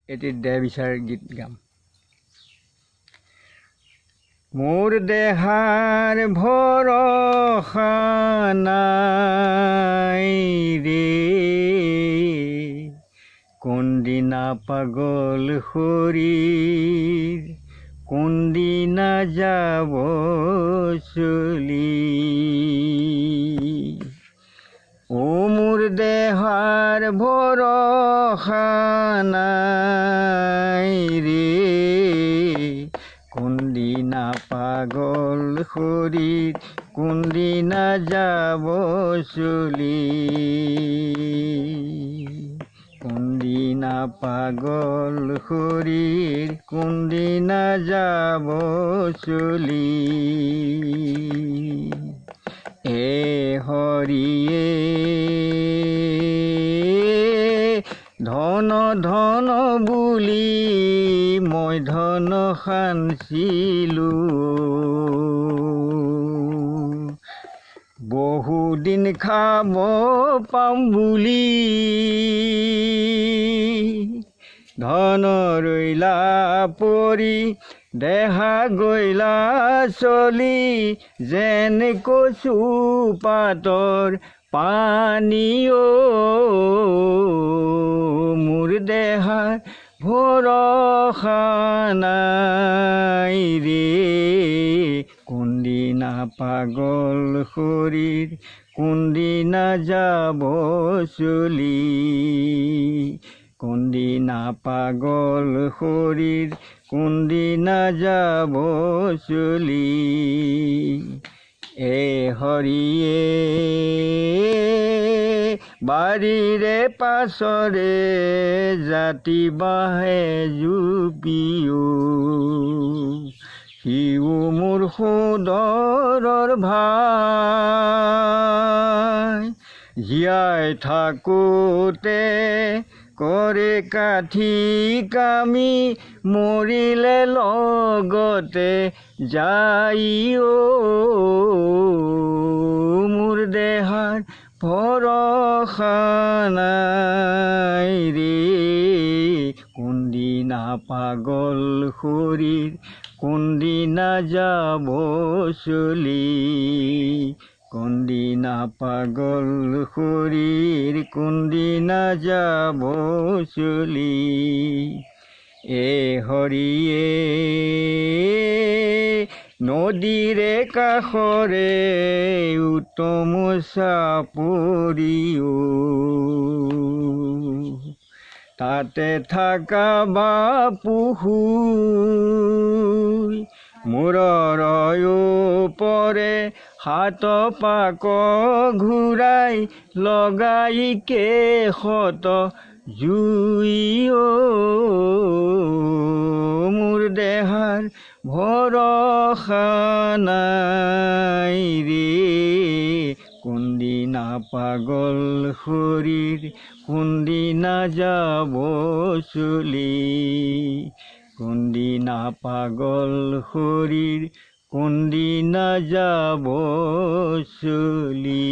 এটি দেহ বিচাৰ গীত গাম। মোৰ দেহাৰ ভৰসা নাই ৰে, কোনদিনা পাগল শৰীৰ, কোনদিনা যাব চলি। ও মোৰ দেহাৰ ভৰসা নাই ৰে, কোনদিনা পাগল শৰীৰ, কোনদিনা যাব চলি। কোনদিনা পাগল শৰীৰ, কোনদিনা যাব চলি। এ হৰিয়ে ধন ধন বুলি মই ধন সাঞ্চিলোঁ, বহুদিন খাব পাম বুলি। ধন ৰৈলা পৰি দেহা গৈলা চলি, যেন কচু পাতৰ পানী অ। মোৰ দেহাৰ ভৰসা নাই ৰে, কোনদিনা পাগল শৰীৰ, কোনদিনা যাব চলি। কোনদিনা পাগল শৰীৰ, কোনদিনা যাব চলি। এ হৰিয়ে বাৰীৰে পাছৰে জাতি বাঁহে জুপিও, সিও মোৰ সোদৰৰ ভাই। জীয়াই থাকোঁতে কৰে কাঠি কামি, মৰিলে লগতে যাই অ। মোৰ দেহাৰ ভৰসা নাই ৰে, কোনদিনা পাগল শৰীৰ, কোনদিনা যাব চলি। কোনদিনা পাগল শৰীৰ, কোনদিনা যাব চলি। এ হৰিয়ে নদীৰে কাষৰে উত্তম চাপৰিও, তাতে থাকা বাপুহু মূৰৰ ওপৰে হাত পাক ঘূৰাই, লগাই কেশত জুই অ। মোৰ দেহাৰ ভৰসা নাই ৰে, কোনদিনা পাগল শৰীৰ, কোনদিনা যাব চলি। কোনদিনা পাগল শৰীৰ, কোনদিনা যাব চলি।